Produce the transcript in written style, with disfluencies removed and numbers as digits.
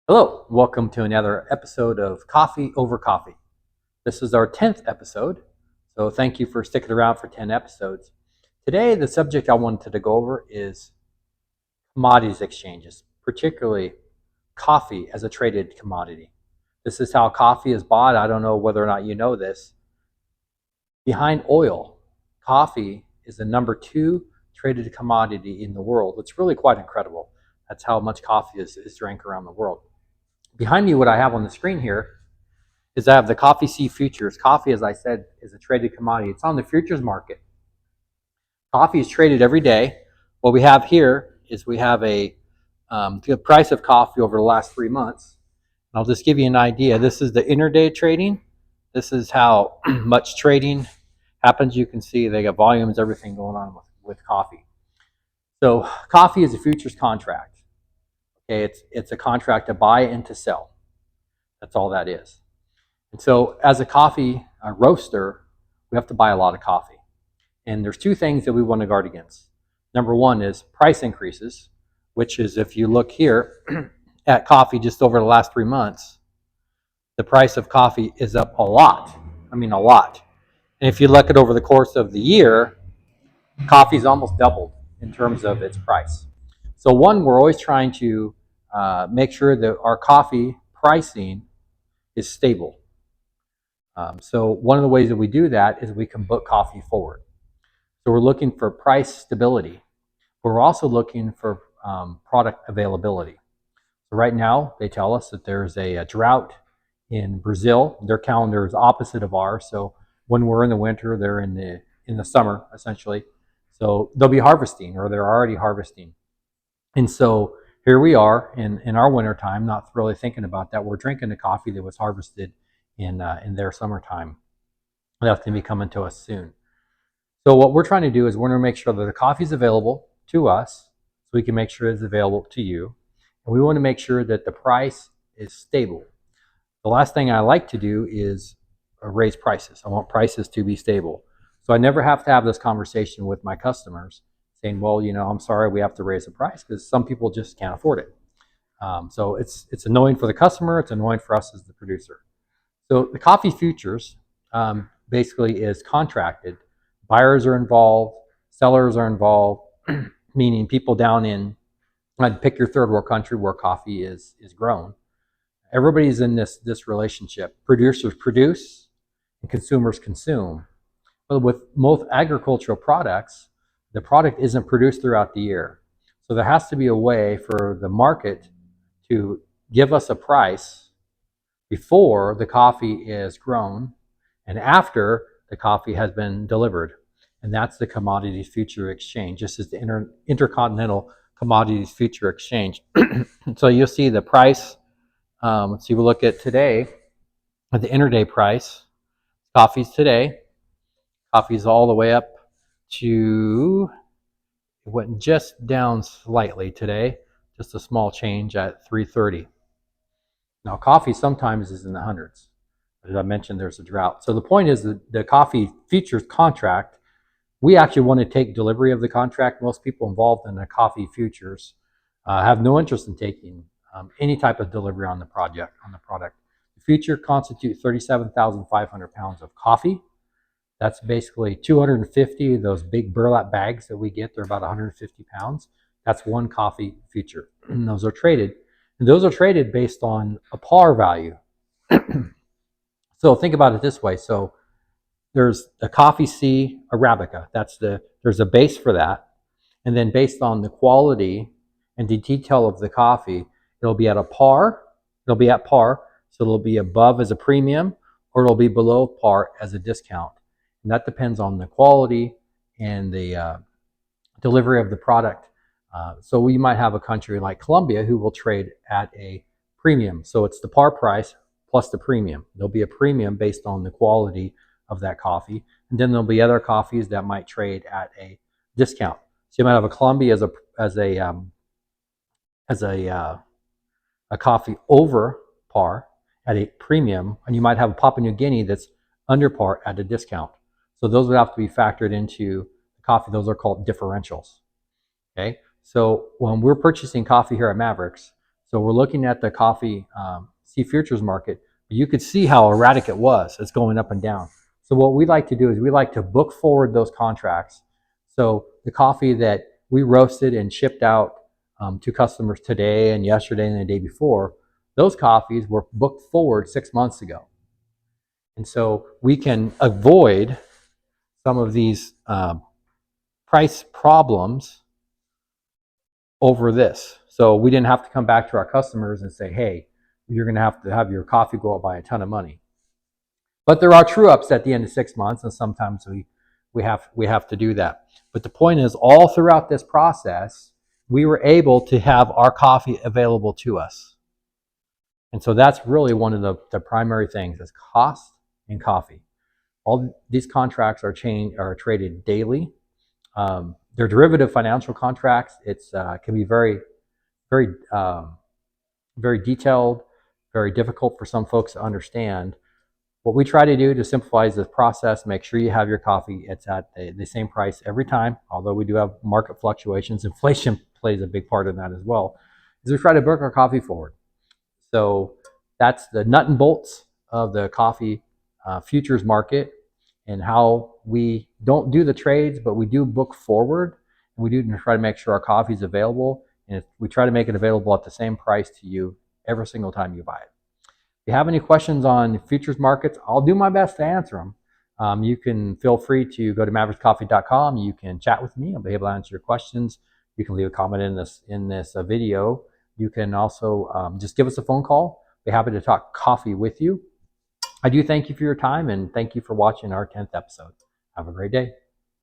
Hello, welcome to another episode of Coffee Over Coffee. This is our 10th episode, so thank you for sticking around for 10 episodes. Today, the subject I wanted to go over is commodities exchanges, particularly coffee as a traded commodity. This is how coffee is bought. I don't know whether or not you know this. Behind oil, coffee is the number 2 traded commodity in the world. It's really quite incredible. That's how much coffee is drank around the world. Behind me, what I have on the screen here is I have the coffee C futures. Coffee, as I said, is a traded commodity. It's on the futures market. Coffee is traded every day. What we have here is we have the price of coffee over the last 3 months. And I'll just give you an idea. This is the intraday trading. This is how much trading happens. You can see they got volumes, everything going on with coffee. So coffee is a futures contract. Okay, it's a contract to buy and to sell. That's all that is. And so as a coffee roaster, we have to buy a lot of coffee. And there's 2 things that we want to guard against. Number 1 is price increases, which is if you look here at coffee just over the last 3 months, the price of coffee is up a lot. I mean, a lot. And if you look at over the course of the year, coffee's almost doubled in terms of its price. So one, we're always trying to make sure that our coffee pricing is stable. So one of the ways that we do that is we can book coffee forward. So we're looking for price stability. We're also looking for product availability. So right now, they tell us that there's a drought in Brazil. Their calendar is opposite of ours. So when we're in the winter, they're in the summer, essentially. So they'll be harvesting, or they're already harvesting. And so here we are in our winter time, not really thinking about that. We're drinking the coffee that was harvested in their summertime. That's going to be coming to us soon. So what we're trying to do is we're going to make sure that the coffee is available to us, so we can make sure it's available to you. And we want to make sure that the price is stable. The last thing I like to do is raise prices. I want prices to be stable. So I never have to have this conversation with my customers saying, well, I'm sorry, we have to raise the price, because some people just can't afford it. So it's annoying for the customer. It's annoying for us as the producer. So the coffee futures basically is contracted. Buyers are involved, sellers are involved, meaning people down in, I'd pick your third world country where coffee is grown. Everybody's in this relationship. Producers produce and consumers consume. But with most agricultural products, the product isn't produced throughout the year. So there has to be a way for the market to give us a price before the coffee is grown and after the coffee has been delivered. And that's the Commodities Future Exchange. This is the Intercontinental Commodities Future Exchange. So you'll see the price. Let's see, we'll look at today at the intraday price. Coffee's today. Coffee's all the way up to, it went just down slightly today, just a small change at 330. Now coffee sometimes is in the hundreds. As I mentioned, there's a drought. So the point is that the coffee futures contract, we actually want to take delivery of the contract. Most people involved in the coffee futures have no interest in taking any type of delivery on the product. The future constitutes 37,500 pounds of coffee. That's basically 250 of those big burlap bags that we get. They're about 150 pounds. That's one coffee future. And those are traded. And those are traded based on a par value. So think about it this way. So there's the coffee C Arabica. There's a base for that. And then based on the quality and the detail of the coffee, it'll be at a par. It'll be at par. So it'll be above as a premium, or it'll be below par as a discount. And that depends on the quality and the delivery of the product. So we might have a country like Colombia who will trade at a premium. So it's the par price plus the premium. There'll be a premium based on the quality of that coffee. And then there'll be other coffees that might trade at a discount. So you might have a Colombia as a coffee over par at a premium, and you might have a Papua New Guinea that's under par at a discount. So those would have to be factored into the coffee. Those are called differentials. Okay, so when we're purchasing coffee here at Mavericks, So we're looking at the coffee C futures market. You could see how erratic it was. It's going up and down. So what we like to do is we like to book forward those contracts. So the coffee that we roasted and shipped out to customers today and yesterday and the day before, those coffees were booked forward 6 months ago. And so we can avoid some of these price problems over this. So we didn't have to come back to our customers and say, hey, you're going to have your coffee go up by a ton of money. But there are true ups at the end of 6 months, and sometimes we have to do that. But the point is, all throughout this process, we were able to have our coffee available to us. And so that's really one of the primary things is cost and coffee. All these contracts are traded daily. They're derivative financial contracts. It's can be very, very, very detailed, very difficult for some folks to understand. What we try to do to simplify this process, make sure you have your coffee. It's at the same price every time, although we do have market fluctuations. Inflation plays a big part in that as well, is we try to book our coffee forward. So that's the nut and bolts of the coffee futures market and how we don't do the trades, but we do book forward. And we do try to make sure our coffee is available. And we try to make it available at the same price to you every single time you buy it. If you have any questions on futures markets, I'll do my best to answer them. You can feel free to go to maverickscoffee.com. You can chat with me. I'll be able to answer your questions. You can leave a comment in this video. You can also just give us a phone call. Be happy to talk coffee with you. I do thank you for your time and thank you for watching our 10th episode. Have a great day.